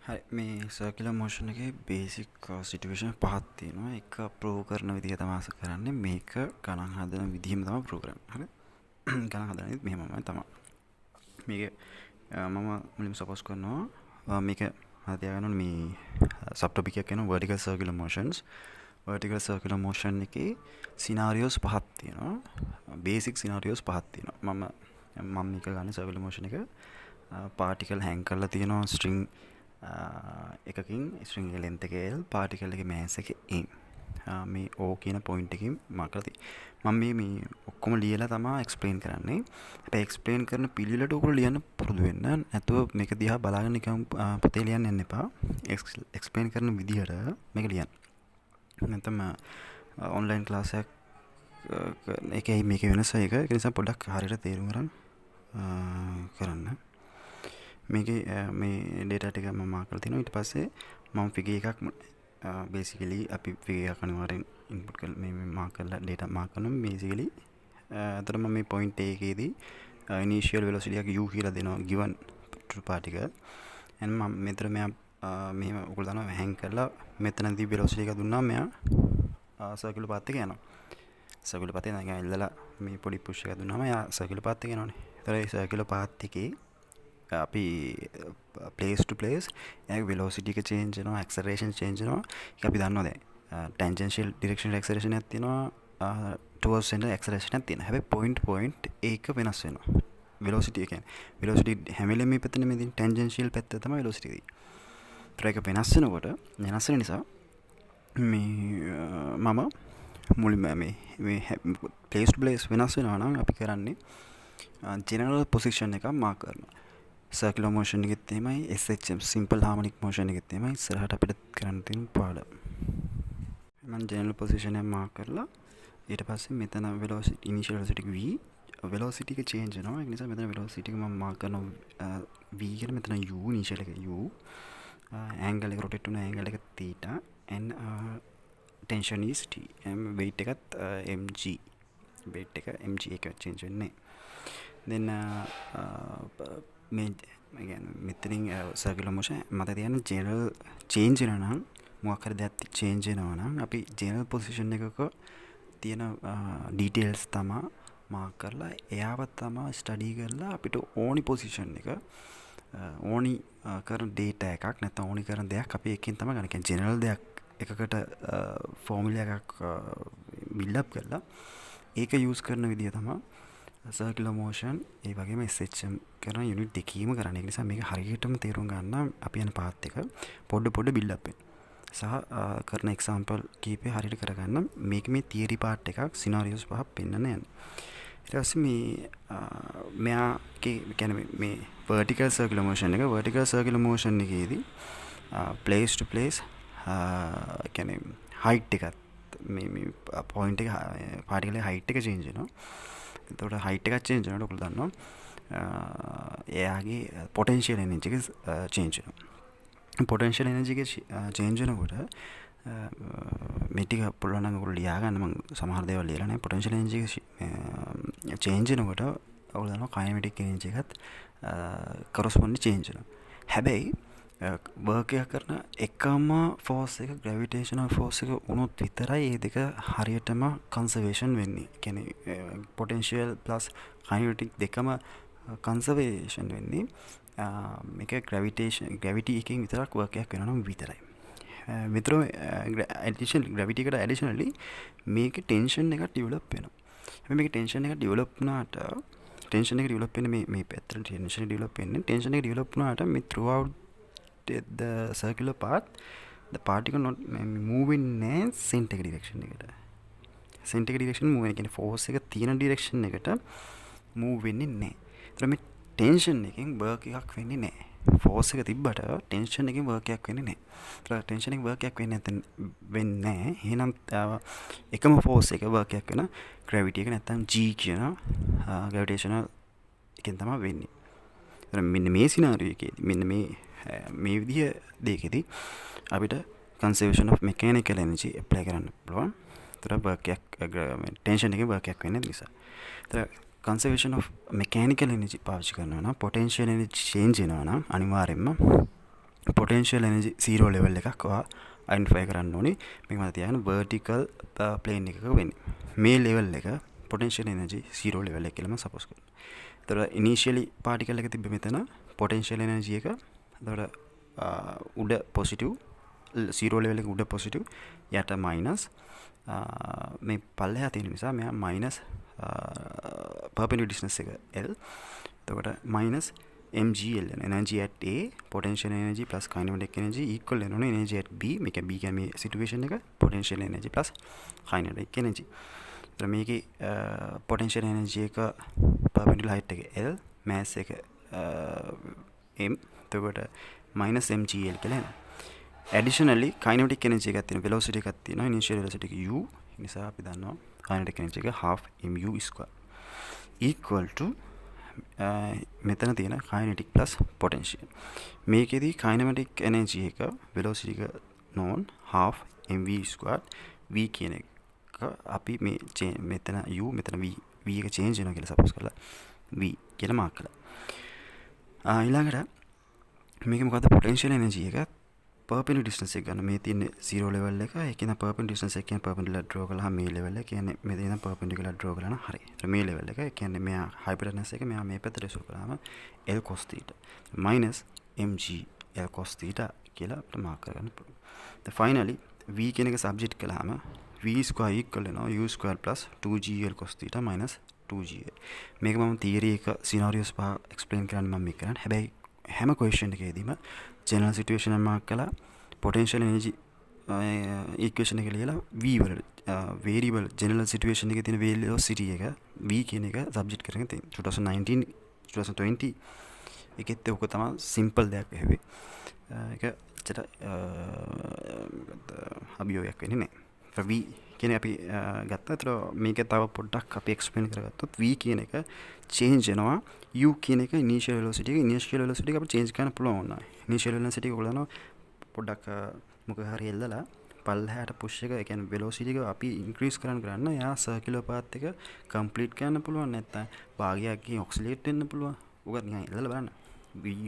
හරි මේ circular motion එකේ බේසික් සිටුේෂන් පහක් තියෙනවා. එක ප්‍රූව් කරන විදිහ තමයි අස කරන්නේ. මේක ගණන් හදන විදිහම තමයි ප්‍රූව් කරන්නේ. හරි. ගණන් හදන්නේ මෙහෙමමයි තමයි. මේක මම මුලින්ම සපෝස් කරනවා මේක හදාගන්න ඕනේ මේ සබ් ටොපික් එකක් වෙනවා vertical circular motions. vertical circular motion එකේ scenarios පහක් තියෙනවා. basic scenarios පහක් තියෙනවා. මම මේක ගන්න circular motion එක particle hang කරලා තියෙනවා string එකකින් ස්ට්‍රිං එක length එක L particle එකේ mass එක m මේ O කියන point එකකින් මාක් කරලා තියෙනවා. මම මේ ඔක්කොම ලියලා තමයි explain කරන්නේ. හැබැයි explain කරන පිළිවෙලට ඔයගොල්ලෝ ලියන්න පුරුදු වෙන්න. නැතුව මේක දිහා බලාගෙන නිකන් පොතේ ලියන්න යන්න එපා. explain කරන විදිහට මේක ලියන්න. නැත්නම් online class එකක් එකයි මේකේ වෙනස ඒක. ඒ නිසා පොඩ්ඩක් හරියට තේරුම් ගන්න කරන්න. මේකේ මේ data ටික මම මාක් කරලා තිනවා. ඊට පස්සේ මම figure එකක් basically අපි figure එකක් අනිවාර්යෙන් input කරලා මේ මාක් කරලා data මාක් කරනවා basically. අතන මම මේ point A එකේදී initial velocity එක u කියලා දෙනවා given to particle. and මම මෙතන මෙහෙම ඔයගොල්ලෝ දන්නවා hang කරලා මෙතනදී velocity එක දුන්නා මෙයා circular path එක යනවා. circular path එක දැන් ඉල්ලලා මේ පොඩි push එකක් දුන්නාම එයා circular path එක යනවානේ. ඒතර ඒ circular path එකේ අපි place to place එක velocity එක change වෙනවා acceleration change වෙනවා. ඒක අපි දන්නවා දැන් tangential direction acceleration එකක් තියෙනවා towards center acceleration එකක් තියෙනවා. හැබැයි point ඒක වෙනස් වෙනවා. velocity එක කියන්නේ velocity හැම වෙලෙම මේ පැත්තේ මේ tangential පැත්ත තමයි velocity එක. ඒතර ඒක වෙනස් වෙනකොට වෙනස් වෙන නිසා මේ මම මුලින්ම මේ place to place වෙනස් වෙනවා නම් අපි කරන්නේ general position එක මාක් කරනවා. circular motion එකෙත් එහෙමයි SHM simple harmonic motion එකෙත් එහෙමයි ඉස්සරහට අපිට කරන්න තියෙන පාඩම. මම general position එක මාක් කරලා ඊට පස්සේ මෙතන velocity initial velocity v velocity එක change වෙනවා. ඒ නිසා මෙතන velocity එක මම මාක් කරනවා v කියලා මෙතන u initial එක u angle එක rotate වෙන angle එක theta and tension is t weight එකත් mg weight එක mg එක change වෙන්නේ. then මේ මෙතනින් circular motion මත තියෙන general change වෙනවා නම් මොකක් හරි දෙයක් change වෙනවා නම් අපි general position එකක තියෙන details තමයි මාක් කරලා එයාව තමයි study කරලා අපිට ඕනි position එක ඕනි කරන data එකක් නැත්නම් ඕනි කරන දෙයක් අපි එකකින් තමයි ගන්න. කියන්නේ general දෙයක් එකකට formula එකක් build up කරලා ඒක use කරන විදිය තමයි circular motion ඒ වගේම SHM කරන unit දෙකීම කරන්න. ඒ නිසා මේක හරියටම තේරුම් ගන්න අපි යන path එක පොඩ build up වෙන්න. සහ කරන example කීපේ හරියට කරගන්න. මේක මේ theory part එකක් scenarios පහක් පෙන්නන යන්නේ. ඊට පස්සේ මේ මෙයාගේ කියන්නේ මේ vertical circular motion එකේදී place to place කියන්නේ height එකත් මේ point එක particle height එක change වෙනවා. එතකොට height එකක් change වෙනකොට ඔයගොල්ලෝ දන්නවා එයාගේ potential energy එක change වෙනවා. potential energy එක change වෙනකොට මේ ටික පුළුවන් නම් ඔයගොල්ලෝ ලියා ගන්න. මම සමහර දේවල් ලියලා නැහැ. potential energy එක change වෙනකොට ඔයගොල්ලෝ දන්නවා kinetic energy එකත් corresponding change වෙනවා. හැබැයි work එක කරන එකම force එක gravitational force එක වුණොත් විතරයි මේ දෙක හරියටම conservation වෙන්නේ. කියන්නේ potential plus kinetic දෙකම conservation වෙන්නේ මේක gravity එකකින් විතරක් work එකක් වෙනවා නම් විතරයි. විතර gravity එකට additionally මේක tension එකක් develop වෙනවා. හැබැයි මේක tension එක develop වුණාට tension එක develop වෙන්නේ මේ පැත්තට tension එක develop වුණාට මේ throughout the circular path the particle not moving in center direction එකට move වෙන කියන්නේ force එක තියෙන direction එකට move වෙන්නේ නැහැ. ඒතර මේ tension එකෙන් work එකක් වෙන්නේ නැහැ. force එක තිබ්බට tension එකෙන් work එකක් වෙන්නේ නැහැ. ඒතර tension එකෙන් work එකක් වෙන්නේ නැහැ. එහෙනම් එකම force එක work එකක් වෙන gravity එක නැත්තම් G කියන gravitational එකෙන් තමයි වෙන්නේ. ඒතර මෙන්න මේ scenario එකේදී මෙන්න මේ විදිහ දෙකේදී අපිට conservation of mechanical energy apply කරන්න පුළුවන්. ඒතර work එකක් tension එකේ work එකක් වෙන්නේ නිසා. ඒතර conservation of mechanical energy පාවිච්චි කරනවා නම් potential energy change වෙනවා නම් අනිවාර්යයෙන්ම potential පොටෙන්ෂියල් එනර්ජි 0 ලෙවල් එකක් ඔයා අයිඩෙන්ටිෆයි කරන්න ඕනේ. මේක මත තියාගන්න vertical plane එකක වෙන්නේ. මේ ලෙවල් එක පොටෙන්ෂියල් එනර්ජි 0 ලෙවල් එක කියලා මම සපෝස් කරනවා. එතකොට ඉනිෂියලි පාටිකල් එක තිබ්බ මෙතන පොටෙන්ෂියල් එනර්ජි එක. එතකොට උඩ පොසිටිව් 0 ලෙවල් එක උඩ පොසිටිව් යට මයිනස් මේ පල්ලෙහා තියෙන නිසා මෙයා මයිනස් perpendicular distance එක L. එතකොට minus mgl energy at A potential energy plus kinetic energy equal වෙනවා energy at B. මේක B කියන්නේ මේ සිටුේෂන් එක potential energy plus kinetic energy. එතකොට මේකේ potential energy එක perpendicular height එක L mass එක m. එතකොට minus mgl කියලා එනවා. additionally kinetic energy එකක් තියෙනවා velocity එකක් තියෙනවා initial velocity එක u. නිසා අපි දන්නවා kinetic energy එක half mu square equal to මෙතන තියෙන kinetic plus potential. මේකෙදි kinetic energy එක velocity එක known half mv square v කියන එක අපි මේ මෙතන u මෙතන v එක change වෙනවා කියලා suppose කරලා v කියලා mark කළා. ඊළඟට මේක මොකද්ද potential energy එක perpendicular distance එක ගන්න මේ තියෙන 0 level එක ඒකෙන් perpendicular distance එක කියන්නේ perpendicular draw කළාම මේ level එක කියන්නේ මේ තියෙන perpendicular draw කරලා නම් හරි. ඒතර මේ level එක කියන්නේ මෙයා hypotenuse එක මෙයා මේ පැත්තට ඉස්සු කළාම L cos theta minus mg L cos theta කියලා අපිට මාක් කරගන්න පුළුවන්. then finally v කියන එක subject කළාම v square equal වෙනවා u square plus 2g L cos theta minus 2g. මේක මම theory එක scenarios පහ explain කරන්න මම මේක කරන්නේ. හැබැයි හැම question එකේදීම general situation එක මාක් කළා potential energy equation එක ලියලා v වල variable general situation එකේ තියෙන velocity එක v කියන එක subject කරගෙන තියෙනවා 2019 2020 එකෙත් ඔක තමයි simple දෙයක් වෙන්නේ. ඒක ඇත්තට අභියෝගයක් වෙන්නේ නැහැ. v කියන්නේ අපි ගත්තා. ඒතර මේක තව පොඩ්ඩක් අපි explain කරගත්තොත් v කියන එක change වෙනවා u කියන එක initial velocity එක අපිට change කරන්න පුළුවන් වුණා. initial velocity එක ඔයගොල්ලෝ පොඩ්ඩක් මොකක් හරි එල්ලලා පල්ලෙහාට push එක ඒ කියන්නේ velocity එක අපි increase කරන්න යා circular path එක complete කරන්න පුළුවන් නැත්නම් භාගයකින් oscillate වෙන්න පුළුවන්. ඔක නිකන් එල්ලලා බලන්න.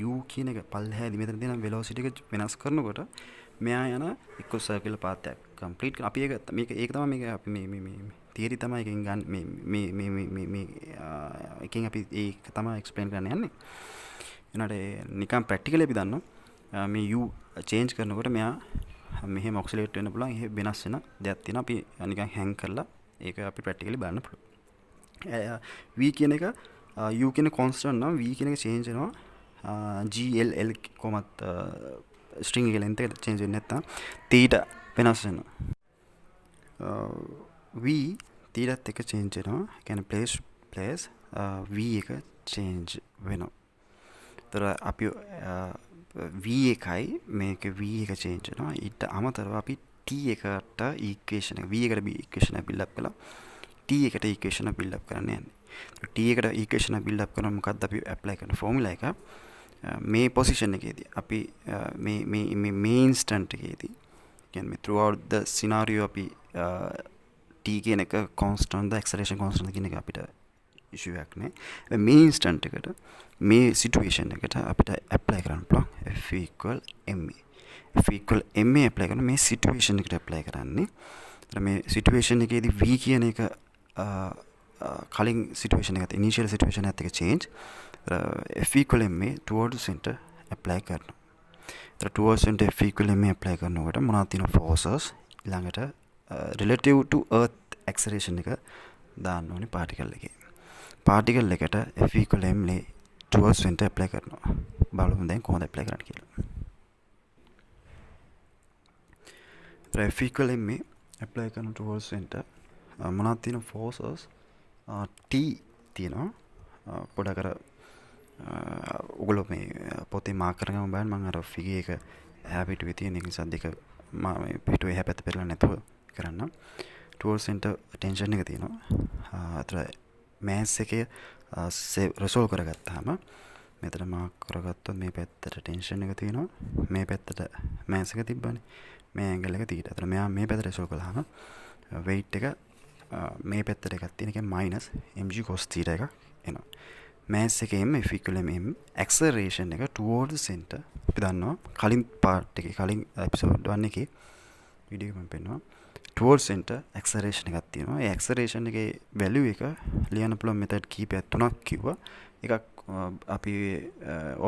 u කියන එක පල්ලෙහාදී මෙතන තියෙන velocity එක වෙනස් කරනකොට මෙයා යන එක්ක circular path එක complete කරන අපි ඒක තමයි මේක අපි මේ theory තමයි එකෙන් ගන්න මේ එකෙන් අපි ඒක තමයි explain කරන්න යන්නේ. ඊනට නිකන් practically අපි දන්නවා මේ u change කරනකොට මෙයා මෙහෙම oscillate වෙන්න පුළුවන්. එහෙ වෙනස් වෙන දෙයක් තියෙනවා. අපි නිකන් hang කරලා ඒක අපි practically බලන්න පුළුවන්. v කියන එක u කියන constant නම් v කියන එක change වෙනවා. GL කොමත් string එක length එක change වෙන්නේ නැත්නම් theta වෙනස් වෙනවා. v theta එක change වෙනවා. ඒ කියන්නේ place v එක change වෙනවා. ඒතර අපි v එකයි මේක v එක change වෙනවා. ඊට අමතරව අපි t එකට equation එක v එකට equation එක build up කළා. t එකට equation එක build up කරන්න යන්නේ. t එකට equation එක build up කරන මොකද්ද අපි apply කරන formula එක මේ position එකේදී අපි මේ instant එකේදී කියන්නේ throughout the scenario අපි t කියන එක constant the acceleration constant කියන එක අපිට issue එකක් නෑ. මේ instant එකට මේ situation එකට අපිට apply කරන්න පුළුවන් f equal ma. f equal ma apply කරන මේ situation එකට apply කරන්නේ. ඒතර මේ situation එකේදී v කියන එක කලින් situation එකට initial situation එකත් එක්ක change f equal ma towards center apply කරනවා. ඒතර towards center f equal ma apply කරනකොට මොනවද තියෙන forces ඊළඟට relative to earth acceleration එක දාන්න ඕනේ particle එකේ. particle එකට f equal ma towards center apply කරනවා. බලමු දැන් කොහොමද apply කරන්න කියලා. ඒතර f equal ma apply කරන towards center මොනවද තියෙන forces t තියෙනවා. පොඩක් අර ඔගොල්ලෝ මේ පොතේ මාක් කරගන්න බලන්න මම අර ෆිගර් එක එහා පිටුවේ තියෙන නිසා දෙක මම මේ පිටුවේ එහා පැත්ත පෙරලා නැතුව කරන්න. towards center tension එක තියෙනවා. අතර mass එකේ resolve කරගත්තාම මෙතන මාක් කරගත්තොත් මේ පැත්තට tension එක තියෙනවා. මේ පැත්තට mass එක තිබ්බනේ. මේ angle එක theta. අතර මෙයා මේ පැත්තට resolve කළාම weight එක මේ පැත්තට එකක් තියෙන එක minus mg cos theta එකක් එනවා. mass එකේ m F equal m acceleration එක towards the center අපි දන්නවා කලින් part එකේ කලින් episode 1 එකේ වීඩියෝ එකෙන් පෙන්නනවා towards center acceleration එකක් තියෙනවා. ඒ acceleration එකේ value එක ලියන්න පුළුවන් method කීපයක් තුනක් කිව්වා. එකක් අපි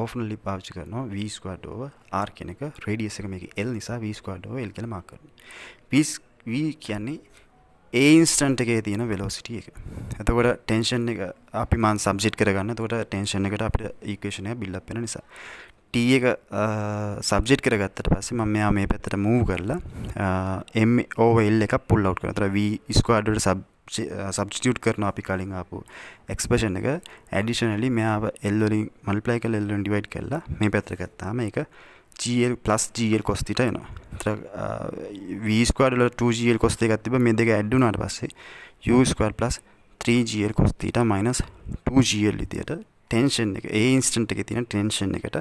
oftenly පාවිච්චි කරනවා v squared over r කියන එක. radius එක මේකේ l නිසා v squared over l කියලා මාක් කරනවා. v කියන්නේ ඒ ඉන්ස්ටන්ට් එකේ තියෙන velocity එක. එතකොට ටෙන්ෂන් එක අපි මම සබ්ජෙක්ට් කරගන්න. එතකොට ටෙන්ෂන් එකට අපිට ඉක්වේෂන් එක බිල්ඩ් අප් වෙන නිසා t එක සබ්ජෙක්ට් කරගත්තට පස්සේ මම මෙයා මේ පැත්තට මූව් කරලා m over l එකක් පුල් අවුට් කරනවා. එතකොට v squared වලට සබ්ස්ටිටියුට් කරනවා අපි කලින් ආපු එක්ස්ප්‍රෙෂන් එක. ඇඩිෂනලි මෙයාව l වලින් මල්ටිප්ලයි කරලා l වලින් ඩිවයිඩ් කරලා මේ පැත්තට ගත්තාම ඒක gl plus gl cos theta එනවා. එතකොට v squared වල 2gl cos theta එකක් තිබ්බා. මේ දෙක ඇඩ් වුණාට පස්සේ u squared plus 3gl cos theta minus 2gl විදියට ටෙන්ෂන් එක ඒ ඉන්ස්ටන්ට් එකේ තියෙන ටෙන්ෂන් එකට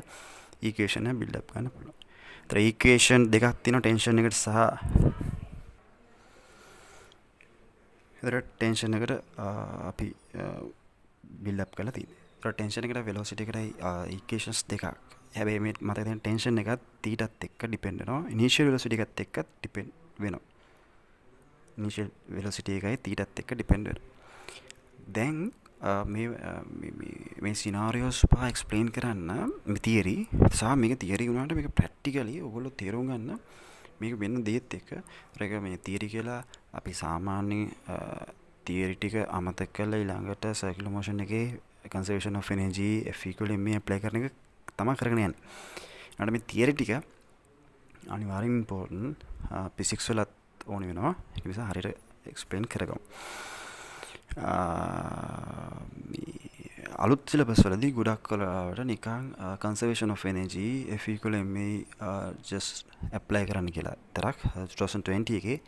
ඉක්වේෂන් එක බිල්ඩ් අප් කරන්න පුළුවන්. ඒතර ඉක්වේෂන් දෙකක් තියෙනවා ටෙන්ෂන් එකට සහ ඒතර ටෙන්ෂන් එකට අපි බිල්ඩ් අප් කරලා තියෙනවා. ඒතර ටෙන්ෂන් එකට වෙලොසිටි එකට ඉක්වේෂන්ස් දෙකක්. හැබැයි මේ මතක තියාගන්න ටෙන්ෂන් එකත් තීටත් එක්ක ඩිපෙන්ඩ් වෙනවා. ඉනිෂියල් වෙලොසිටි එකත් එක්ක ඩිපෙන්ඩ් වෙනවා. ඉනිෂියල් වෙලොසිටි එකයි තීටත් එක්ක ඩිපෙන්ඩ් වෙනවා. දැන් මේ සිනාරියෝස් පහ එක්ස්ප්ලেইন කරන්න මේ තියරි සහ මේක තියරි වුණාට මේක ප්‍රැක්ටිකලි ඔයගොල්ලෝ තේරුම් ගන්න මේක වෙන දෙයත් එක්ක ඒක මේ තියරි කියලා අපි සාමාන්‍ය තියරි ටික අමතක කරලා ඊළඟට සර්කියුලර් මොෂන් එකේ conservation of energy F equal ma apply කරන එක තමයි කරගෙන යන්නේ. ඊට මේ තියරි ටික අනිවාර්යෙන් ඉම්පෝටන්ට් ෆිසික්ස් වලත් ඕනේ වෙනවා. ඒ නිසා හරියට එක්ස්ප්ලেইন කරගමු. අලුත් සිලබස් වලදී ගොඩක් වෙලාවට නිකන් conservation of energy F equal ma just apply කරන්න කියලා තරක් 2020 එකේ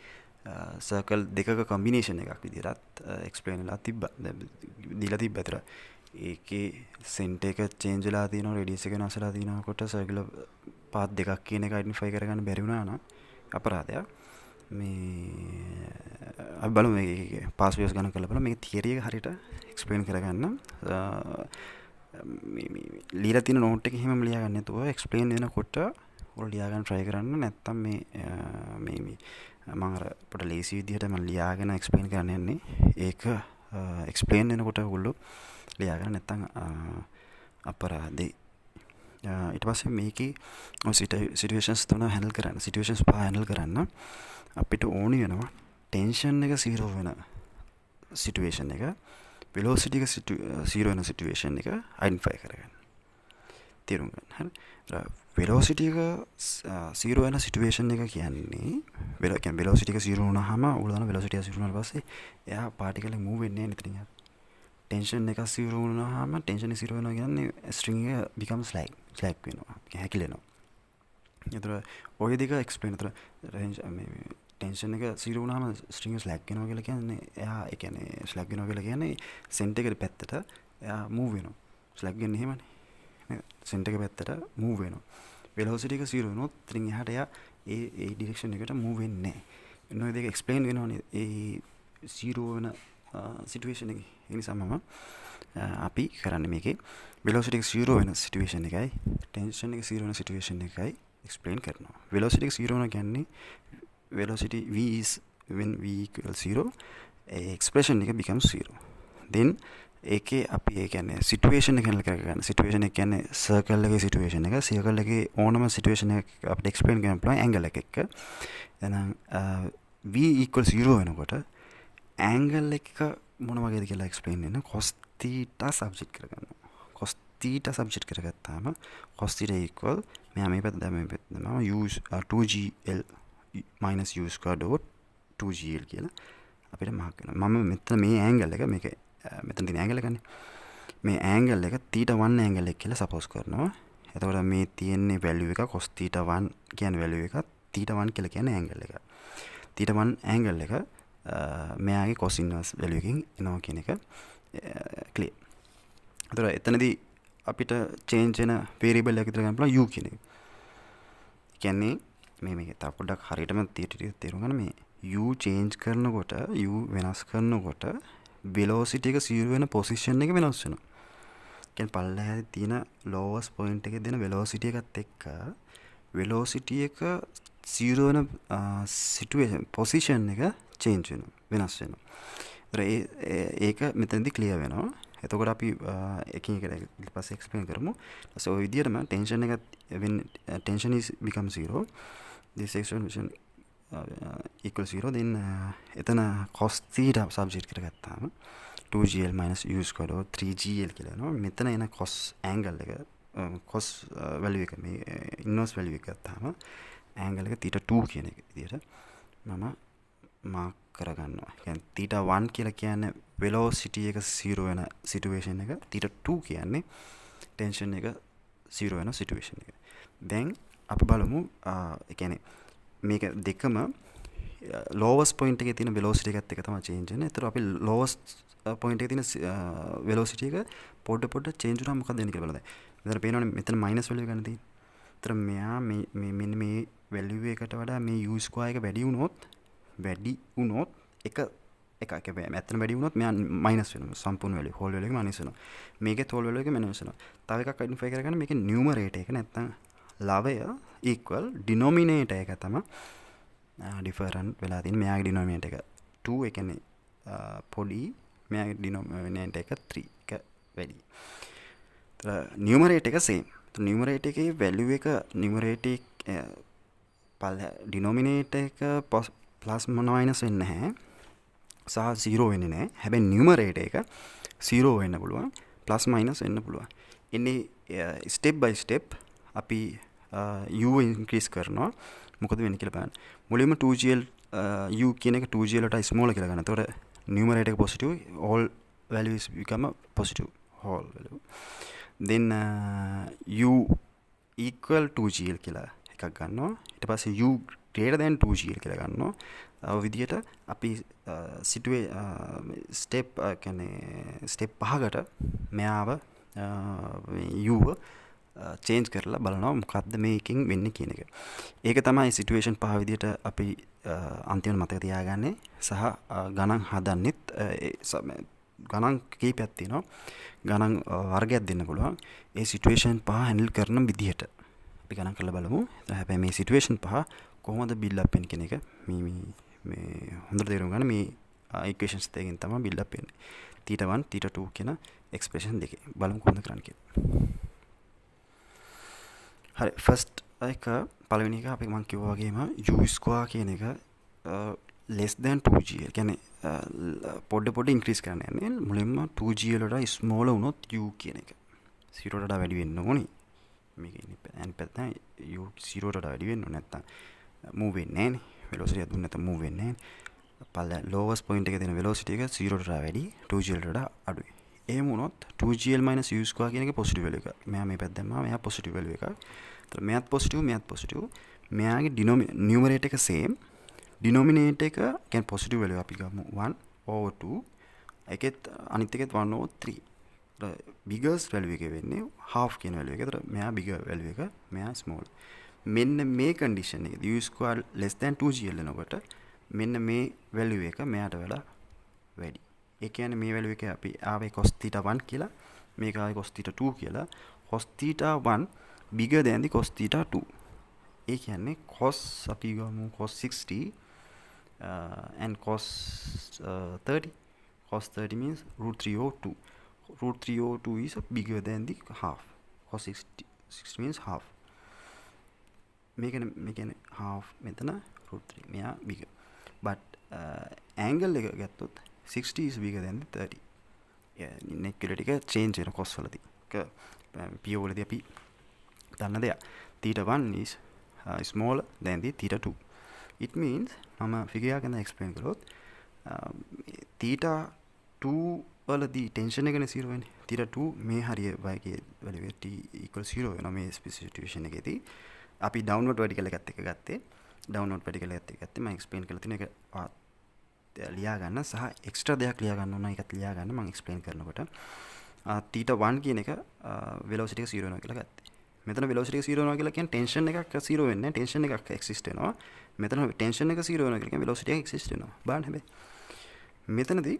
සර්කල් දෙකක කම්බිනේෂන් එකක් විදිහට එක්ස්ප්ලেইන් වෙලා තිබ්බා. දීලා තිබ්බා ඒතර. ඒකේ සෙන්ටර් එක චේන්ජ් වෙලා තියෙනවා, රේඩියස් එක වෙනස් වෙලා තියෙනවා කොට සර්කියුලර් පාත් දෙකක් කියන එක අයිඩෙන්ටිෆයි කරගන්න බැරි වුණා නම් අපරාධයක්. මේ අපි බලමු මේකේ පාස් වේව්ස් ගණන් කරලා බලමු මේක තියරි එක හරියට එක්ස්ප්ලেইන් කරගන්න. මේ ලියලා තියෙන නෝට් එක එහෙමම ලියා ගන්න නැතුව එක්ස්ප්ලেইන් වෙනකොට ඔයාලා ලියා ගන්න try කරන්න. නැත්තම් මේ මම අර පොඩ ලේසි විදිහට මම ලියාගෙන එක්ස්ප්ලেইන් කරන්න යන්නේ. ඒක එක්ස්ප්ලেইන් වෙනකොට ඔයගොල්ලෝ ලියා ගන්න නැත්තම් අපරාධේ. ඊට පස්සේ මේකේ සිටුේෂන්ස් තුන හැන්ඩල් කරන්න. සිටුේෂන්ස් පහ හැන්ඩල් කරන්න අපිට ඕනි වෙනවා ටෙන්ෂන් එක 0 වෙන සිටුේෂන් එක, වෙලොසිටි එක 0 වෙන සිටුේෂන් එක අයිඩෙන්ටිෆයි කරගන්න. තේරුම් ගන්න. හරි. වෙලොසිටි එක 0 වෙන සිටුේෂන් එක කියන්නේ වෙලොසිටි එක 0 වුණාම උලන වෙලොසිටි එක 0 වුණාට පස්සේ එයා පාටිකල් එක මූව් වෙන්නේ නැහැ නේද? ටෙන්ෂන් එක 0 වුණාම ටෙන්ෂන් එක 0 වෙනවා කියන්නේ ස්ට්‍රින්ග් එක become slack වෙනවා. හැකිලෙනවා. ඒතර ඔය දෙක එක්ස්ප්ලেইන් අතර ටෙන්ෂන් එක 0 වුණාම ස්ට්‍රින්ග් එක ස්ලැක් වෙනවා කියලා කියන්නේ එයා ඒ කියන්නේ ස්ලැක් වෙනවා කියලා කියන්නේ සෙන්ටර් එකේ පැත්තට එයා මූව් වෙනවා. ස්ලැක් වෙන්නේ එහෙමනේ. නේද? සෙන්ටර් එකේ පැත්තට මූව් වෙනවා. වෙලොසිටි එක 0 වෙනොත් ඉතින් එහාට එයා ඒ ඩිරෙක්ෂන් එකට මූව් වෙන්නේ නැහැ. එන්න ඔය දෙක එක්ස්ප්ලেইන් වෙනවනේ ඒ 0 වෙන සිටුේෂන් එකේ. ඒ නිසා මම අපි කරන්නේ මේකේ වෙලොසිටි එක 0 වෙන සිටුේෂන් එකයි ටෙන්ෂන් එක 0 වෙන සිටුේෂන් එකයි එක්ස්ප්ලেইන් කරනවා. වෙලොසිටි එක 0 වෙනවා කියන්නේ velocity v is when v equals 0 expression එක becomes 0. then ඒකේ අපි ඒ කියන්නේ situation එක handle කරගන්න. situation එක කියන්නේ circle එකේ situation එක. circle එකේ ඕනම situation එකක් අපිට explain කරන්න පුළුවන් angle එක එක්ක. එහෙනම් v equals 0 වෙනකොට angle එක මොන වගේද කියලා explain වෙන cos theta subject කරගන්නවා. cos theta subject කරගත්තාම cos theta equal මෙයා මේ පැත්ත දැන් මේ පැත්ත දැම්මම u 2gl minus u squared over 2gl කියලා අපිට මාක් වෙනවා. මම මෙතන මේ angle එක මේක මෙතන තියෙන angle එකනේ. මේ angle එක theta 1 angle එක කියලා suppose කරනවා. එතකොට මේ තියෙන value එක cos theta 1 කියන value එක theta 1 කියලා කියන්නේ angle එක. theta 1 angle එක මෙයාගේ cos inverse value එකකින් එනවා කියන එක clear. එතකොට එතනදී අපිට change වෙන variable එකක් විතර ගන්න පුළුවන් u කියන එක. කියන්නේ මේක තව පොඩ්ඩක් හරියටම තේරුම් ගන්න. මේ u change කරනකොට u වෙනස් කරනකොට velocity එක 0 වෙන position එක වෙනස් වෙනවා. කියන්නේ පල්ලෙහාදී තියෙන lowest point එකේ දෙන velocity එකත් එක්ක velocity එක 0 වෙන situation position එක change වෙනස් වෙනවා. ඒක මෙතනදී clear වෙනවා. එතකොට අපි එකින් එක ඊට පස්සේ explain කරමු. so ඔය විදිහටම tension එක when tension is become 0, this extension equals 0, then එතන cos theta subject කරගත්තාම 2gl minus u squared over 3gl කියලා එනවා. මෙතන එන cos angle එක cos value එක මේ inverse value එක ගත්තාම angle එක theta 2 කියන එක විදිහට මම mark කරගන්නවා. කියන්නේ theta 1 කියලා කියන්නේ velocity එක 0 වෙන situation එක, theta 2 කියන්නේ tension එක 0 වෙන situation එක. දැන් අපි බලමු ඒ කියන්නේ මේක දෙකම lowest point එකේ තියෙන velocity එකත් එක තමයි change වෙන්නේ. ඒතර අපි lowest point එකේ තියෙන velocity එක පොඩ change වුණාම මොකද වෙන්නේ කියලා බලන්න. මෙතන පේනවනේ මෙතන minus value ගන්න තියෙන්නේ. ඒතර මෙයා මෙන්න මේ value එකට වඩා මේ u square එක වැඩි වුණොත් එක ඇත්තටම වැඩි වුණොත් මෙයා minus වෙනවා. සම්පූර්ණ value whole value එක minus වෙනවා. මේකේ whole value එක minus වෙනවා. තව එකක් identify කරගන්න මේකේ numerator එක නැත්තම් ලවය equal denominator එක තමයි different වෙලා තියෙන්නේ. මෙයාගේ denominator එක 2 ඒ කියන්නේ පොඩි, මෙයාගේ denominator එක 3 එක වැඩි. numerator එක same. numerator එකේ value එක numerator denominator එක plus minus වෙන්නේ නැහැ. සහ 0 වෙන්නේ නැහැ. හැබැයි numerator එක 0 වෙන්න පුළුවන්, plus minus වෙන්න පුළුවන්. ඉන්නේ step by step අපි u increase කරනවා. මොකද වෙන්නේ කියලා බලන්න. මුලින්ම 2gl u කියන එක 2gl වලට small කියලා ගන්න. එතකොට numerator එක positive, all values become positive whole value. Then u equal 2gl කියලා එකක් ගන්නවා. ඊට පස්සේ u greater than 2gl කියලා ගන්නවා. විදිහට අපි step කියන්නේ step පහකට මෙයාව u change කරලා බලනවා මොකද්ද මේකෙන් වෙන්නේ කියන එක. ඒක තමයි situation පහ විදිහට අපි අන්තිමට මතක තියාගන්නේ සහ ගණන් හදන්නෙත් ගණන් කීපයක් තියෙනවා. ගණන් වර්ගයක් දෙන්න පුළුවන්. ඒ situation පහ handle කරන විදිහට අපි ගණන් කරලා බලමු. හැබැයි මේ situation පහ කොහොමද build up වෙන්නේ කියන එක මේ හොඳට තේරුම් ගන්න. මේ equations දෙකෙන් තමයි build up වෙන්නේ. theta 1 theta 2 කියන expression දෙකේ. බලමු කොහොමද කරන්නේ කියලා. හරි, first එක පළවෙනි එක අපි මම කිව්වා වගේම u square කියන එක less than 2gl. කියන්නේ පොඩ increase කරන්න යන්නේ. මුලින්ම 2gl වලට small වුණොත් u කියන එක 0ට වඩා වැඩි වෙන්න ඕනි. මේක ඉන්නේ පැත්තෙන් u 0ට වඩා වැඩි වෙන්න ඕනේ නැත්තම් move වෙන්නේ නැහැ නේ. velocity එක දුන්න නැත්නම් move වෙන්නේ නැහැ. lowest point එකේ තියෙන velocity එක 0ට වඩා වැඩි, 2gl වලට අඩුයි. එහෙම වුණොත් 2gl minus u square කියන එක positive value එකක්. මෙයා මේ පැත්ත දැම්මම මෙයා positive value එකක්. ඒතර මෙයාත් positive. මෙයාගේ numerator එක same. denominator එක කියන්නේ positive value අපි ගමු 1 over 2. ඒකෙත් අනිත් එකෙත් 1 over 3. biggest value එක වෙන්නේ half කියන value එක. ඒතර මෙයා bigger value එක, මෙයා small. මෙන්න මේ condition එක u square less than 2gl වෙනකොට මෙන්න මේ value එක මෙයාට වඩා වැඩි. ඒ කියන්නේ මේ value එක අපි ආවේ cos theta 1 කියලා, මේක ආවේ cos theta 2 කියලා. cos theta 1 bigger than the cos theta 2. ඒ කියන්නේ cos අපි ගමු cos 60 and cos 30. cos 30 means root 3 over 2. root 3 over 2 is bigger than the half. cos 60 means half. make an half මෙතන root 3 මෙයා bigger. But angle එක ගත්තොත් 60 is bigger than 30. inequality එක change වෙන cos වලදී. p වලදී අපි දන්න දෙයක්. theta 1 is smaller than the theta 2. It means මම figure එක ගැන explain කරොත් theta 2 වලදී tension එක නේ 0 වෙන්නේ. theta 2 මේ හරිය වගේ value t equal 0 වෙනවා මේ specific situation එකේදී. අපි downward vertical එකත් එක්ක ගත්තේ. downward vertical එකත් එක්ක ගත්තේ මම explain කරලා තියෙන එක ලියා ගන්න සහ extra දෙයක් ලියා ගන්න ඕන. ඒකත් ලියා ගන්න මම explain කරනකොට theta 1 කියන එක velocity එක 0 වෙනවා කියලා ගත්තේ. මෙතන velocity එක 0 වෙනවා කියලා කියන්නේ tension එකක් 0 වෙන්නේ නැහැ. tension එකක් exist වෙනවා. මෙතන tension එක 0 වෙනවා කියලා කියන්නේ velocity එක exist වෙනවා. බලන්න හැබැයි මෙතනදී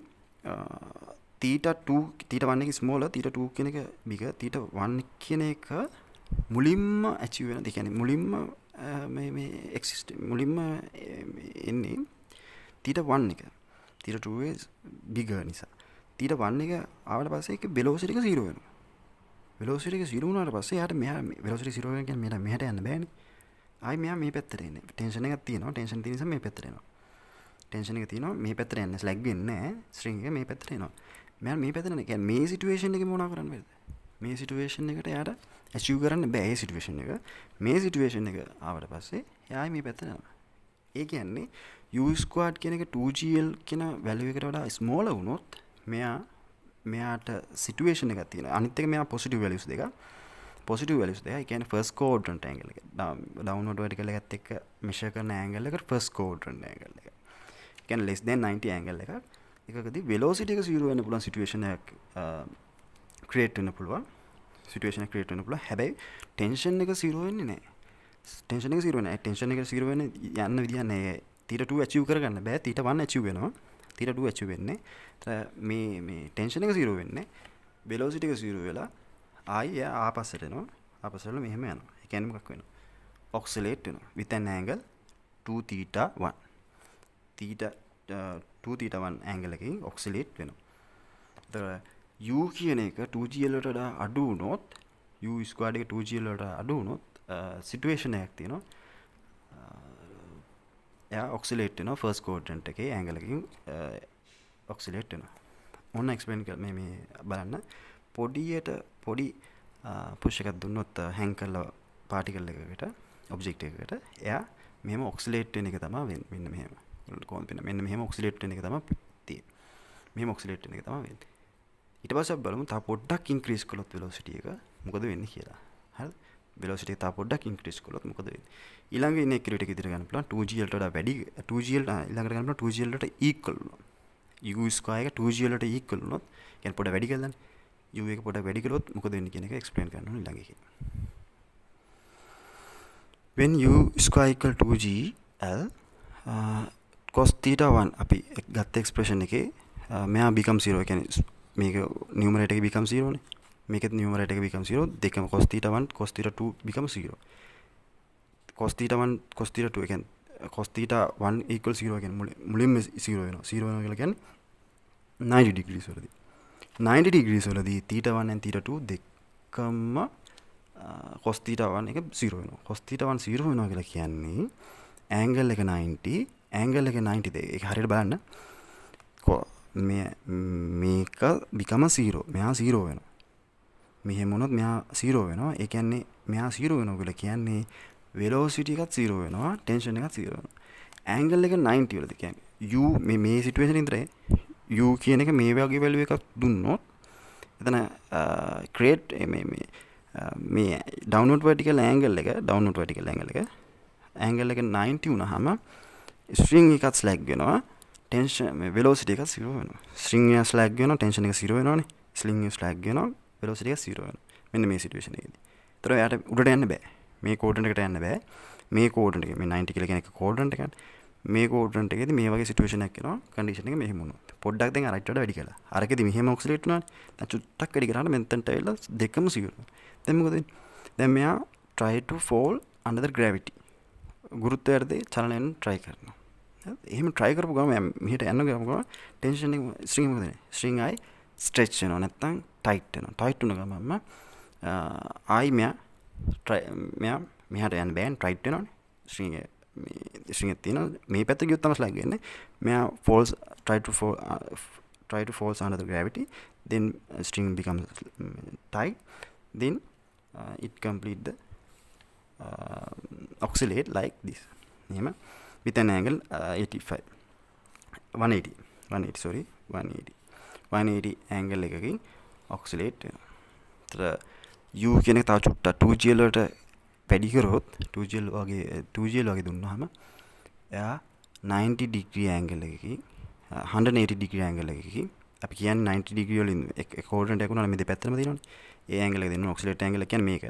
තීටා 2 තීටා 1 එක ස්මෝලර් තීටා 2 කියන එක බිගර් තීටා 1 කියන එක මුලින්ම ඇචීව් වෙන ඒ කියන්නේ මුලින්ම මේ එක්සිස්ට් මුලින්ම එන්නේ තීටා 1 එක තීටා 2 is bigger නිසා තීටා 1 එක ආවට පස්සේ ඒක velocity එක 0 වෙනවා velocity එක 0 වුණාට පස්සේ යාට මෙහා velocity 0 වෙන කියන්නේ මෙහාට යන්න බෑනේ ආයි මෙහා මේ පැත්තට එන්නේ ටෙන්ෂන් එකක් තියෙනවා ටෙන්ෂන් තියෙන නිසා මේ පැත්තට එනවා ටෙන්ෂන් එක තියෙනවා මේ පැත්තට යන්නේ ස්ලැග් වෙන්නේ නැහැ ස්ට්‍රින්ග් එක මේ පැත්තට එනවා මෙයා මේ පැත්තට යන කියන්නේ මේ සිටුේෂන් එකේ මොනවා කරන්න බැරිද මේ සිටුේෂන් එකට යාට ඇචීව් කරන්න බෑ ඒ සිටුේෂන් එක මේ සිටුේෂන් එක ආවට පස්සේ එයායි මේ පැත්තට යනවා ඒ කියන්නේ u² කියන එක 2gl කියන වැලියු එකට වඩා ස්මෝලර් වුණොත් මෙයාට සිටුේෂන් එකක් තියෙනවා අනිත් එක මෙයා පොසිටිව් වැලියුස් දෙක පොසිටිව් වැලියුස් දෙක ඒ කියන්නේ ෆස්ට් කෝඩ්‍රන්ට් ඇන්ගල් එක ඩවුන්වර්ඩ් වර්ටිකල් එකත් එක්ක මෙෂර් කරන ඇන්ගල් එක ෆස්ට් කෝඩ්‍රන්ට් ඇන්ගල් එක කියන්නේ less than 90 ඇන්ගල් එකක් එකකදී velocity එක 0 වෙන්න පුළුවන් සිටුේෂන් එකක් ක්‍රියේට් වෙන්න පුළුවන් සිටුේෂන් එක ක්‍රියේට් වෙන්න පුළුවන් හැබැයි ටෙන්ෂන් එක 0 වෙන්නේ නැහැ ටෙන්ෂන් එක 0 වෙන්නේ නැහැ ටෙන්ෂන් එක 0 වෙන්නේ යන්න විදියක් නැහැ තීටා 2 ඇචීව් කරගන්න බෑ තීටා 1 ඇචීව් වෙනවා තීටා 2 ඇචීව් වෙන්නේ මේ ටෙන්ෂන් එක 0 වෙන්නේ velocity එක 0 වෙලා ආයි ආපස්සට එනවා ආපස්සට මෙහෙම යනවා ඒ කියන්නේ මොකක් වෙනවා oscillate වෙනවා with an angle 2 theta 1 theta 2 theta 1 angle එකකින් oscillate වෙනවා එතකොට u කියන එක 2gl වලට වඩා අඩු වුණොත් u² එක 2gl වලට අඩු වුණොත් සිටුේෂන් එකක් තියෙනවා එයා oscillate වෙනවා ෆස්ට් quadrant එකේ angle එකකින් oscillate වෙනවා ඔන්න එක්ස්ප්ලেইন කර මේ බලන්න පොඩි පුෂ් එකක් දුන්නොත් හැන්ග් කරලා පාටිකල් එකකට ඔබ්ජෙක්ට් එකකට එයා මෙහෙම oscillate වෙන එක තමයි වෙන්නේ මෙන්න මෙහෙම කොහොමද වෙන්නේ මෙන්න මෙහෙම oscillate වෙන එක තමයි තියෙන්නේ මෙහෙම oscillate වෙන එක තමයි වෙන්නේ ඊට පස්සේ අපි බලමු තව පොඩ්ඩක් ඉන්ක්‍රීස් කළොත් velocity එක මොකද වෙන්නේ කියලා හරිද velocity එක තව පොඩ්ඩක් ඉන්ක්‍රීස් කළොත් මොකද වෙන්නේ ඊළඟ ඉන්නේ accuracy එක ඉදිරියට ගන්න පුළුවන් 2gl ට වඩා වැඩි 2gl ඊළඟට ගන්න පුළුවන් 2gl ට equal වුණොත් u² එක 2gl ට equal වුණොත් කියන්නේ පොඩ වැඩි කළානේ u එක පොඩ වැඩි කළොත් මොකද වෙන්නේ කියන එක එක්ස්ප්ලেইন කරන්න ඕනේ ඊළඟ එකේ when u² equal 2gl cos theta 1 අපි ගත්ත එක්ස්ප්‍රෙෂන් එකේ මෙයා become 0 කියන්නේ මේක न्यूमरेटर එක become 0 නේ මේකෙත් न्यूमरेटर එක become 0 දෙකම cos theta 1 cos theta 2 become 0 cos theta 1 cos theta 2 කියන්නේ cos theta 1 equal 0 කියන්නේ මුලින්ම 0 වෙනවා 0 වෙනවා කියලා කියන්නේ 90 degrees වලදී 90 degrees වලදී theta 1 and theta 2 දෙකම cos theta 1 එක 0 වෙනවා cos theta 1 0 වෙනවා කියලා කියන්නේ angle එක 90 angle එක 90 දෙක ඒක හරියට බලන්න මේක become 0 මෙහා 0 වෙනවා මෙහෙම වුණොත් මෙහා 0 වෙනවා ඒ කියන්නේ මෙහා 0 වෙනවා කියලා කියන්නේ velocity එකත් 0 වෙනවා tension එකත් 0 වෙනවා angle එක 90 වලද කියන්නේ u මේ සිටුේෂන් ඉදරේ u කියන එක මේ වගේ value එකක් දුන්නොත් එතන create මේ downward vertical angle එක angle එක 90 වුණාම string එකත් slack වෙනවා tension මේ velocity එකත් 0 වෙනවා string එක slack වෙනවා tension එක 0 වෙනවනේ string එක slack වෙනවා velocity එක 0 වෙනවා මෙන්න මේ සිටුේෂන් එකේදී. ඒතර එයාට උඩට යන්න බෑ. මේ quadrant එකට යන්න බෑ. මේ quadrant එකේ මේ 90 කියලා කියන එක quadrant එකක්. මේ quadrant එකේදී මේ වගේ සිටුේෂන් එකක් එනවා. condition එක මෙහෙම වුණොත්. පොඩ්ඩක් දැන් අරයිට් වලට වැඩි කළා. අරකෙදි මෙහෙම ඔක්සිලේට් වුණානේ. දැන් චුට්ටක් වැඩි කරාට මෙතනට ඇවිල්ලා දෙකම 0 වෙනවා. දැන් මොකද වෙන්නේ? දැන් මෙයා try to fall under the gravity. ගුරුත්වයටදී චලනයෙන් try කරනවා. එහෙම try කරපු ගමන් මෙහෙට යන්න ගමන් tension එක string මොකද වෙන්නේ? string ආයි stretch වෙනවා නැත්නම් tight වෙනවා. tight වුණ ගමන්ම ආයි මෙයා මෙහාට යන්න බෑන් tight වෙනවනේ. string එක තියෙනවා මේ පැත්ත ගියොත් තමයි slag වෙන්නේ. මෙයා falls try to falls under the gravity, then string becomes tight, then it complete the oscillate like this with an angle 180 angle එකකින් oscillate වෙනවා. u කියන එක තව චුට්ටක් 2gl වලට වැඩි කරොත් 2gl වගේ දුන්නාම එයා 90 degree angle එකකින් 180 degree angle එකකින් අපි කියන්නේ 90 degree වලින් coordinate එක උනාම මේ දෙපැත්තම තියෙනවනේ. ඒ angle එක දෙන්න oscillate angle එක කියන්නේ මේක.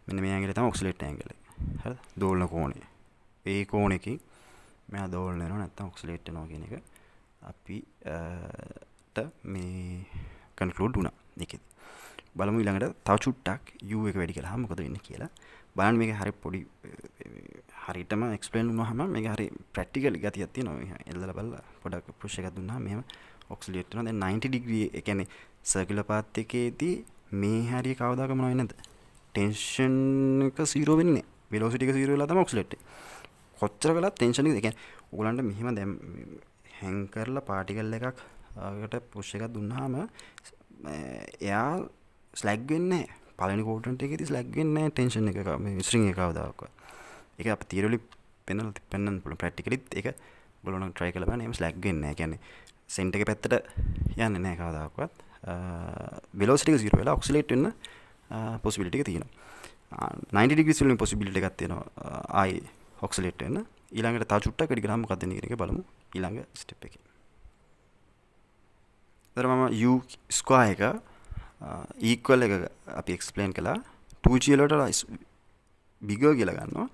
මෙන්න මේ angle එක තමයි oscillate angle එක. හරිද? දෝලන කෝණය. ඒ කෝණයකින් මෙයා දෝලන වෙනවා නැත්නම් oscillate වෙනවා කියන එක අපි මේ කන්ක්ලූඩ් වුණා ඒකෙදි. බලමු ඊළඟට තව චුට්ටක් u එක වැඩි කළාම මොකද වෙන්නේ කියලා. බලන්න මේක හරි පොඩි හරියටම එක්ස්ප්ලেইন වුණාම මේක හරි ප්‍රැක්ටිකල් ගතියක් තියෙනවා. මේ එල්ලලා බලලා පොඩක් පුෂ් එකක් දුන්නාම මෙහෙම ඔක්සිලේට් වෙනවා. දැන් 90 ඩිග්‍රී ඒ කියන්නේ සර්කියුලර් පාත් එකේදී මේ හැරිය කවදාක මොනව වෙන්නේ නැද්ද? ටෙන්ෂන් එක 0 වෙන්නේ නැහැ. වෙලොසිටි එක 0 වෙලා තමයි ඔක්සිලේට් වෙන්නේ. කොච්චර කළත් ටෙන්ෂන් එක ඒ කියන්නේ ඔයගලන්ට මෙහෙම දැන් හැං කරලා පාටිකල් එකක් කට පුෂ් එකක් දුන්නාම එයා ස්ලැග් වෙන්නේ නැහැ. පළවෙනි ක්වොඩ්‍රන්ට් එකේදී ස්ලැග් වෙන්නේ නැහැ ටෙන්ෂන් එක මේ ස්ට්‍රින්ග් එක කවදාකවත්. ඒක අපි තියරිවලි පෙන්නන්න පුළුවන් ප්‍රැක්ටිකලිත් ඒක ඔයගොල්ලෝ try කරලා බලන්න එහෙම ස්ලැග් වෙන්නේ නැහැ. කියන්නේ සෙන්ටර් එක පැත්තට යන්නේ නැහැ කවදාකවත්. velocity එක 0 වෙලා ඔක්සිලේට් වෙන්න possibility එක තියෙනවා. 90 degrees වලින් possibility එකක් තියෙනවා ආයි ඔක්සිලේට් වෙන්න. ඊළඟට තව චුට්ටක් වැඩි කරාම මොකද වෙන්නේ කියන එක බලමු ඊළඟ ස්ටෙප් එකේ. ඊට මම u square එක equal එක අපි explain කළා 2gl වලට bigger කියලා ගන්නවා.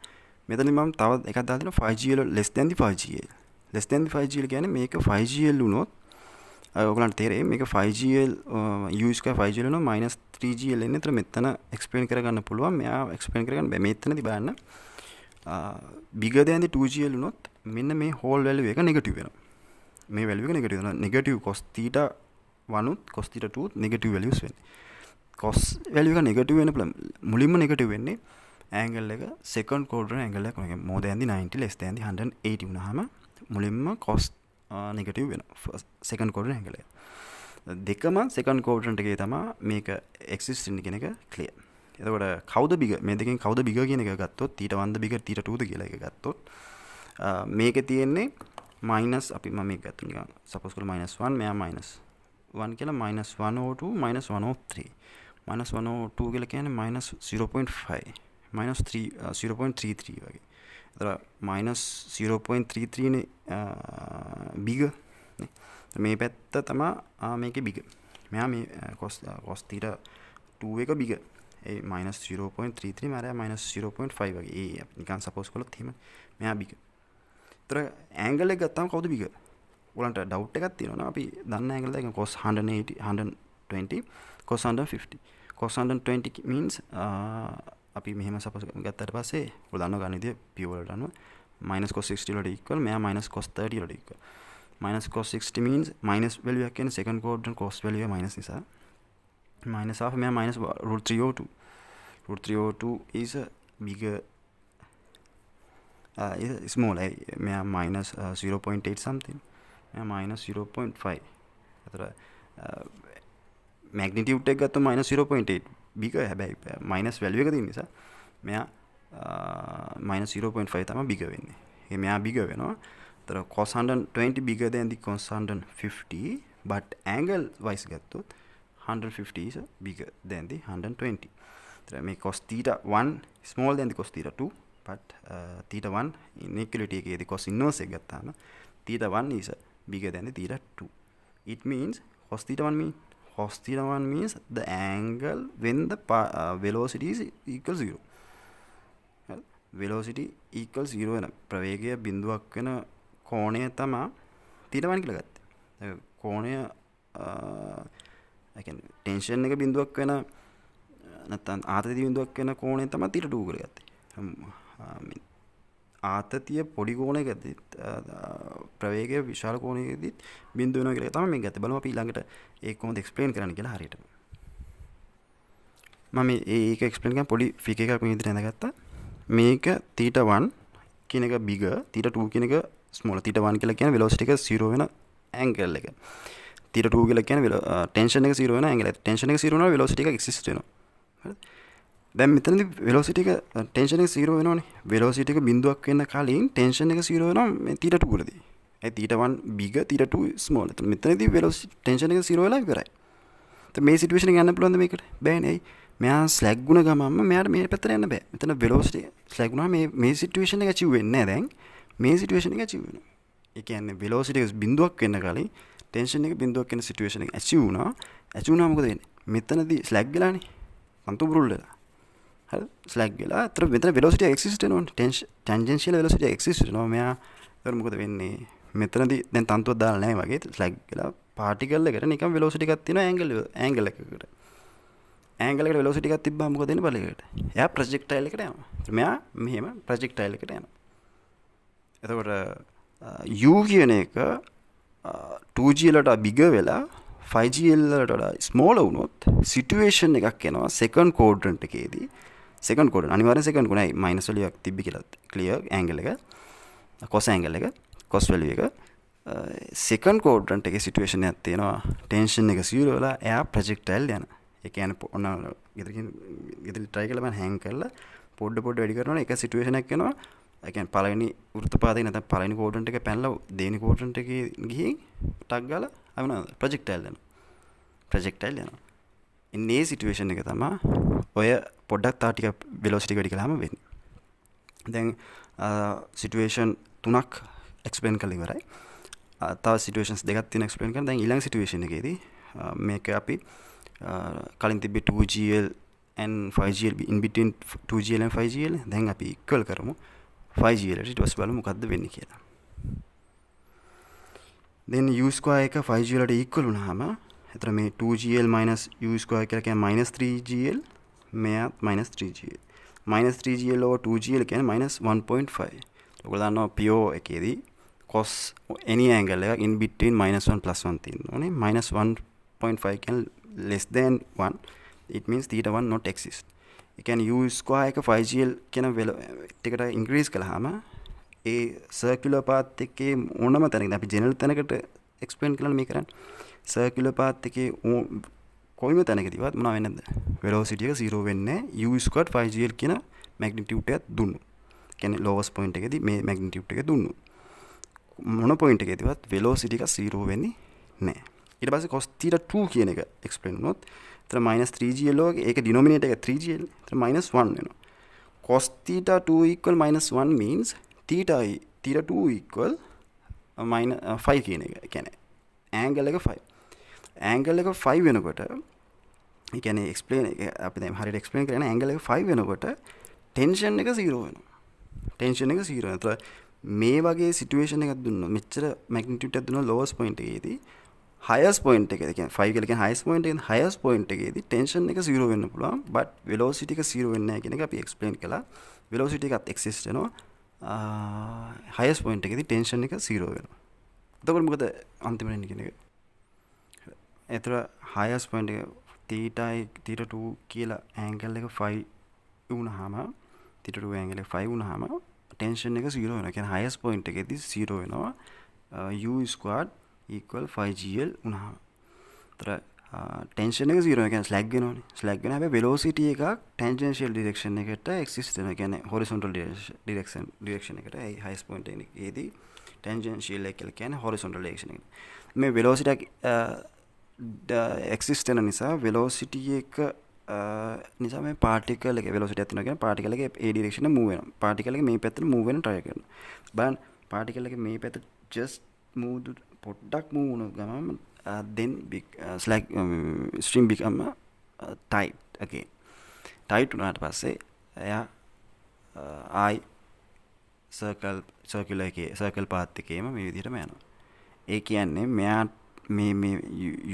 මෙතන මම තව එකක් දාලා දෙනවා 5gl less than the 5gl. less than the 5gl කියන්නේ මේක 5gl වුණොත් ඔයගොල්ලන්ට තේරෙයි මේක 5gl u square 5gl වුණොත් -3gl එන්නේ. ඒතර මෙතන explain කරගන්න පුළුවන්. මෙයා explain කරගන්න බෑ. මෙතනදී බලන්න bigger than the 2gl වුණොත් මෙන්න මේ whole value එක negative වෙනවා. මේ value එක negative වෙනවා. negative cos theta 1 උත් cos theta 2 උත් negative values වෙන්නේ. cos value එක negative වෙන මුලින්ම negative වෙන්නේ angle එක second quadrant angle එක more than the 90 less than the 180 වුණාම මුලින්ම cos negative වෙනවා second quadrant angle එක. දෙකම second quadrant එකේ තමයි මේක exist වෙන්නේ කියන එක clear. එතකොට කවුද bigger මේ දෙකෙන් කවුද bigger කියන එක ගත්තොත් theta 1 ද bigger theta 2 ද කියලා එක ගත්තොත් මේකේ තියෙන්නේ minus අපි මම මේක ගත්තා නිකන් suppose කරලා -1 මෙයා -1 කියලා -102 -103 -102 කියලා කියන්නේ -0.5 -0.33 වගේ. එතන -0.33 නේ bigger නේ. මේ පැත්ත තමයි මේකේ bigger. මෙයා මේ cos theta 2 එක bigger. ඒ -0.33 මාරයා -0.5 වගේ. ඒ අපි නිකන් suppose කළොත් එහෙම මෙයා bigger. ඒතර angle එක ගත්තාම කවුද bigger? ඔයගලන්ට doubt එකක් තියෙනවා නේ. අපි දන්න angle එක cos 180 120 cos 150. cos 120 means අපි මෙහෙම suppose ගත්තට පස්සේ ඔයගොල්ලෝ දන්නවා ගන්න විදිය p වලට අනුව -cos 60 වලට equal මෙයා -cos 30 වලට equal. -cos 60 means minus value එකක් කියන්නේ second quadrant cos value එක minus නිසා minus half මෙයා -√302. √302 is a bigger is small මෙයා -0.8 something මෙයා -0.5. අතර magnitude එක ගත්තොත් -0.8 bigger හැබැයි minus value එක තියෙන නිසා මෙයා -0.5 තමයි bigger වෙන්නේ. ඒ මෙයා bigger වෙනවා. අතර cos 120 bigger than the cos 150 but angle wise ගත්තොත් 150 is bigger than the 120. අතර මේ cos theta 1 small than the cos theta 2 but theta 1 inequality එකේදී cos inverse එක ගත්තාම theta 1 is bigger than the theta 2. It means cos theta 1 means the angle when the velocity is equal 0. velocity equal 0 වෙන ප්‍රවේගය බිඳුවක් වෙන කෝණය තමයි theta 1 කියලා ගත්තේ. කෝණය ඒ කියන්නේ tension එක බිඳුවක් වෙන නැත්නම් ආතතිය බිඳුවක් වෙන කෝණය තමයි theta 2 කියලා ගත්තේ. ආතතිය පොඩි කෝණයකදී ප්‍රවේගය විශාල කෝණයකදී බිඳු වෙනවා කියලා තමයි මේක ගත්තේ. බලමු අපි ඊළඟට ඒක කොහොමද එක්ස්ප්ලেইন කරන්න කියලා හරියටම. මම ඒක එක්ස්ප්ලেইন කරන පොඩි ෆිගර් එකක් මේ විදිහට අඳගත්තා. මේක theta 1 කියන එක bigger theta 2 කියන එක small. theta 1 කියලා කියන්නේ velocity එක 0 වෙන angle එක. theta 2 කියලා කියන්නේ tension එක 0 වෙන angle එක. tension එක 0 වෙනවා velocity එක exist වෙනවා. හරිද? දැන් මෙතනදී velocity එක tension එක 0 වෙනවනේ. velocity එක බිඳුවක් වෙන්න කලින් tension එක 0 වෙනවා මේ theta 2 වලදී. ඒ theta 1 bigger theta 2 small. එතන මෙතනදී velocity tension එක 0 වෙලා ඉවරයි. දැන් මේ situation එක යන්න පුළුවන්ද මේකට? බෑනේ. මෙයා ස්ලැග් ගුණ ගමන්ම මෙයාට මේ පැත්තට යන්න බෑ. මෙතන velocity ස්ලැග් වුණාම මේ situation එක achieve වෙන්නේ නැහැ දැන්. මේ situation එක achieve වෙනවා. ඒ කියන්නේ velocity එක බිඳුවක් වෙන්න කලින් tension එක බිඳුවක් වෙන situation එක achieve වුණා. achieve වුණාම මොකද වෙන්නේ? මෙතනදී ස්ලැග් වෙලානේ. සම්පූර්ණ වෙලා. හරි ස්ලැග් වෙලා. අතර මෙතන velocity exist වෙනවනේ. tangential velocity exist වෙනවා. මෙයා ඒතර මොකද වෙන්නේ? මෙතනදී දැන් තන්තුවක් දාලා නැහැ වගේ ස්ලැග් වෙලා පාටිකල් එකට නිකන් වෙලොසිටි එකක් තියෙනවා ඇන්ගල් එකකට. ඇන්ගල් එකට වෙලොසිටි එකක් තිබ්බම මොකද වෙන්නේ බලයකට? එයා ප්‍රොජෙක්ටයිල් එකට යනවා. මෙයා මෙහෙම ප්‍රොජෙක්ටයිල් එකට යනවා. එතකොට u කියන එක 2G වලට බිග වෙලා 5G වලට වඩා ස්මෝලර් වුණොත් සිටුේෂන් එකක් එනවා සෙකන්ඩ් ක්වොඩ්‍රන්ට් එකේදී. සෙකන්ඩ් ක්වොඩ්‍රන්ට් අනිවාර්යෙන් සෙකන්ඩ් ගුණයි මයිනස් වලියක් තිබ්බි කියලා ක්ලියර් ඇන්ගල් එක කොස් ඇන්ගල් එක කොස් වැලියු එක සෙකන්ඩ් ක්වොඩ්‍රන්ට් එකේ සිටුේෂන් එකක් තියෙනවා ටෙන්ෂන් එක 0 වෙලා එයා ප්‍රොජෙක්ටයිල් යනවා. ඒ කියන්නේ ඔන්න ගෙදර try කරලා මම හෑන්ග් කරලා පොඩ වැඩි කරනවනේ එක සිටුේෂන් එකක් එනවා. ඒ කියන්නේ පළවෙනි වෘත්තපාතේ නැත්නම් පළවෙනි ක්වොඩ්‍රන්ට් එකේ පැනලා දෙවෙනි ක්වොඩ්‍රන්ට් එකේ ගිහින් ටක් ගාලා අවුනද ප්‍රොජෙක්ටයිල් යනවා. ප්‍රොජෙක්ටයිල් යනවා. ඉන්නේ සිටුේෂන් එක තමයි ඔය පොඩ්ඩක් තා ටික වෙලොසිටි වැඩි කළාම වෙන්නේ. දැන් සිටුේෂන් 3ක් එක්ස්ප්ලেইন කරලා ඉවරයි. තව සිටුේෂන්ස් දෙකක් තියෙන එක්ස්ප්ලেইন කරන. දැන් ඊළඟ සිටුේෂන් එකේදී මේක අපි කලින් තිබ්බේ 2GL and 5GL in between 2GL and 5GL දැන් අපි ඉක්වල් කරමු 5GL ඊට පස්සේ බලමු මොකද්ද වෙන්නේ කියලා. then u² එක 5GL වලට ඉක්වල් වුණාම එතන මේ 2GL minus u² කියලා කියන්නේ -3GL මෙයාත් -3GL. -3GL over 2GL කියන්නේ -1.5. ඔයගොල්ලෝ දන්නවා pure එකේදී cos any angle එක in between -1 +1 තියෙනවානේ. -1.5 කියන්නේ less than 1. It means theta 1 not exist. ඒ කියන්නේ u² එක 5GL කියන එකට increase කළාම ඒ circular path එකේ ඕනම තැනක අපි general තැනකට explain කරලා මේ කරන්නේ. circular path එකේ කොයිම තැනකදීවත් මොනවා වෙන්නේ නැද්ද? velocity එක 0 වෙන්නේ u² 5GL කියන magnitude එකක් දුන්නු. කියන්නේ lowest point එකේදී මේ magnitude එක දුන්නු. මොන point එකේදීවත් velocity එක 0 වෙන්නේ නැහැ. ඊට පස්සේ cos theta 2 කියන එක explain වුණොත් එතන -3GL වගේ ඒක denominator එක 3GL එතන -1 වෙනවා. cos theta 2 equal -1 means theta 2 equal -5 කියන එක. ඒ කියන්නේ angle එක 5. angle එක 5 වෙනකොට ඒ කියන්නේ explain අපි දැන් හරියට explain කරන්නේ angle එක 5 වෙනකොට tension එක 0 වෙනවා. tension එක 0 වෙනවා. මේ වගේ situation එකක් දුන්නොත් මෙච්චර magnitude එකක් දුන්නොත් lowest point එකේදී highest point එකේදී කියන්නේ 5 කියලා කියන්නේ highest point එකේදී highest point එකේදී tension එක 0 වෙන්න පුළුවන් but velocity එක 0 වෙන්නේ නැහැ කියන එක අපි explain කළා. velocity එකත් exist වෙනවා. highest point එකේදී tension එක 0 වෙනවා. එතකොට මොකද අන්තිමට එන්නේ කියන එක? ඒතර highest point එක theta 2 කියලා angle එක 5 වුණාම theta 2 angle එක 5 වුණාම tension එක 0 වෙනවා. කියන්නේ highest point එකේදී 0 වෙනවා. u² equal 5GL වුණාම. ඒතර tension එක 0 වෙනවා. කියන්නේ slag වෙනවනේ. slag වෙන හැබැයි velocity එකක් tangential direction එකට exist වෙනවා. කියන්නේ horizontal direction එකට ඒ highest point එකේදී tangential එක කියලා කියන්නේ horizontal direction එකට. මේ velocity එක exist වෙන නිසා velocity එක නිසා මේ particle එක velocity එකක් තියෙනවා කියන්නේ particle එක ඒ direction එක move වෙනවා. particle එක මේ පැත්තට move වෙන්න try කරනවා. බලන්න particle එක මේ පැත්තට just move පොඩ්ඩක් move වුණ ගමන් then slag string become tight again. tight වුණාට පස්සේ එයා I circle path එකේම මේ විදිහටම යනවා. ඒ කියන්නේ මෙයා මේ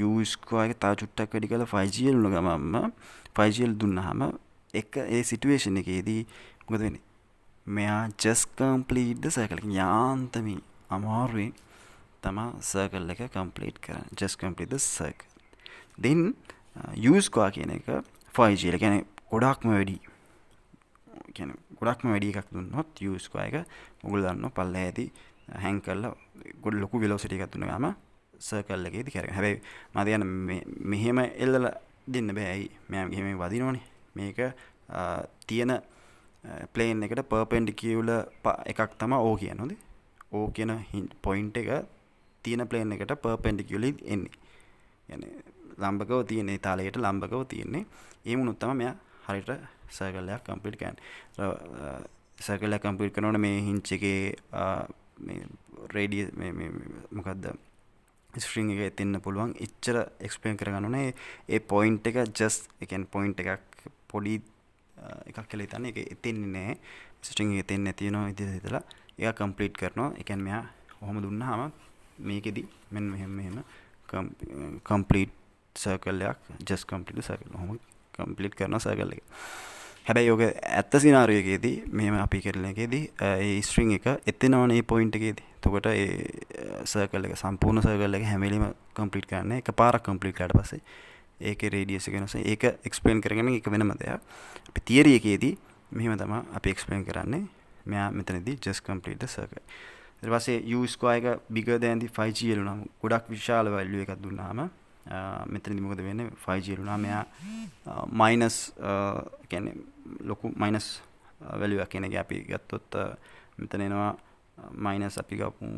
u² එක තව චුට්ටක් වැඩි කරලා 5GL වුණ ගමන්ම 5GL දුන්නාම එක ඒ සිටුේෂන් එකේදී මොකද වෙන්නේ? මෙයා just complete the circle. යාන්තමින් අමාරුවෙන් තමයි circle එක complete කරන්නේ. just complete the circle. then u² කියන එක 5GL කියන්නේ ගොඩක්ම වැඩි. කියන්නේ ගොඩක්ම වැඩි එකක් දුන්නොත් u² එක ඔයගොල්ලෝ දන්නවා පල්ලෙහාදී hang කරලා ගොඩ ලොකු velocity එකක් දුන්න ගාම circle එකේදී කරගෙන. හැබැයි මම කියන්නේ මෙහෙම එල්ලලා දෙන්න බෑ. ඇයි? මම මෙහෙම වදිනවනේ. මේක තියෙන plane එකට perpendicular එකක් තමයි O කියන්නේ. හොඳේ. O කියන point එක තියෙන plane එකට perpendicularly එන්නේ. يعني ලම්බකව තියෙන තාලයට ලම්බකව තියෙන්නේ. ඒ වුණොත් තමයි මෙයා හරියට circle එකක් complete කරන්නේ. circle එක complete කරනකොට මේ hinge එකේ මේ radius මේ මොකද්ද string එකේ තින්න පුළුවන් එච්චර explain කරගන්න ඕනේ. ඒ point එක just ඒ කියන්නේ point එකක් පොඩි එකක් කියලා හිතන්නේ. ඒක එතෙන්නේ නැහැ. string එකේ තෙන්නේ නැති වෙනවා විදිහට හිතලා ඒක complete කරනවා. ඒ කියන්නේ මෙයා කොහොම දුන්නාම මේකෙදි මෙන්න මෙහෙම කම්ප්ලීට් සර්කල් එකක් just complete circle. ඔහොම කම්ප්ලීට් කරනවා සර්කල් එක. හැබැයි ඔක ඇත්ත සිනාරියෝ එකේදී මෙහෙම අපි කරන එකේදී ඒ ස්ට්‍රින්ග් එක එතනවනේ මේ පොයින්ට් එකේදී. එතකොට ඒ සර්කල් එක සම්පූර්ණ සර්කල් එක හැම වෙලෙම කම්ප්ලීට් කරන්නේ එකපාරක් කම්ප්ලීට් කරලා පස්සේ ඒකේ රේඩියස් එක වෙනස. ඒක එක්ස්ප්ලেইন කරගෙන ඒක වෙනම දෙයක්. අපි තියරි එකේදී මෙහෙම තමයි අපි එක්ස්ප්ලেইন කරන්නේ. මෙයා මෙතනදී just complete the circle. ඊට පස්සේ u square එක bigger than the 5gl උනම ගොඩක් විශාල value එකක් දුන්නාම මෙතනදී මොකද වෙන්නේ 5gl උනා මෙයා minus කියන්නේ ලොකු minus value එකක් කියන එක අපි ගත්තොත් මෙතන එනවා minus අපි ගමු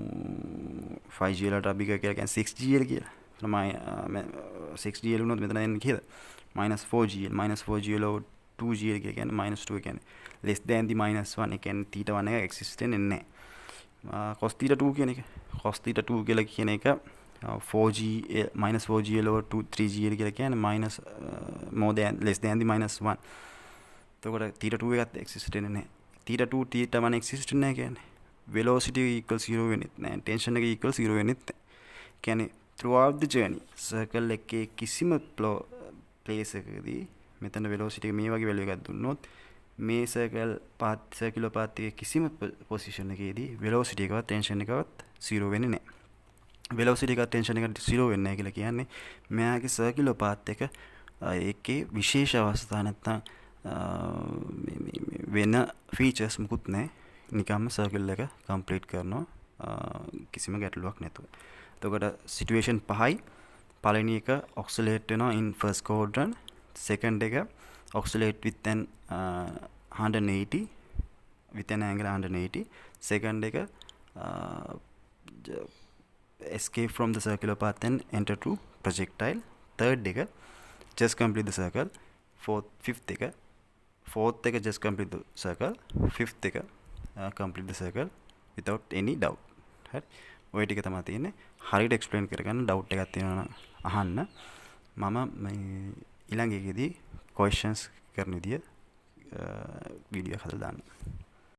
5gl ට bigger කියලා කියන්නේ 6gl කියලා. එතන 6gl උනොත් මෙතන එන්නේ කීයද -4gl over 2gl කියන්නේ -2 කියන්නේ less than the -1 ඒ කියන්නේ theta 1 එක exist වෙන්නේ නැහැ. cos theta 2 කියන එක cos theta 2 කියලා කියන එක 4g -4gl over 3gl කියලා කියන්නේ minus more than less than the -1. එතකොට theta 2 එකත් exist වෙන්නේ නැහැ. theta 2 theta 1 exist වෙන්නේ නැහැ කියන්නේ velocity equals 0 වෙන්නේ නැහැ. tension එක equals 0 වෙන්නේ නැහැ. කියන්නේ throughout the journey circle එකේ කිසිම place එකකදී මෙතන velocity එක මේ වගේ value එකක් දුන්නොත් මේ circular path එකේ කිසිම position එකේදී velocity එකවත් tension එකවත් 0 වෙන්නේ නැහැ. velocity එකවත් tension එකවත් 0 වෙන්නේ නැහැ කියලා කියන්නේ මෙයාගේ circular path එක ඒකේ විශේෂ අවස්ථා නැත්තම් වෙන features මුකුත් නැහැ. නිකම්ම circle එක complete කරනවා කිසිම ගැටලුවක් නැතුව. එතකොට situation පහයි. පළවෙනි එක oscillate වෙනවා in first quadrant. second එක oscillate with an 180 with an angle 180. second එක escape from the circular path and enter to projectile. third එක just complete the circle. fifth එක just complete the circle. fifth එක complete the circle without any doubt. හරි. ඔය ටික තමයි තියෙන්නේ. හරියට එක්ස්ප්ලেইন කරගන්න ඩවුට් එකක් තියෙනවා නම් අහන්න. මම මේ ඊළඟ එකේදී questions කරන විදිය වීඩියෝ හදලා දාන්න.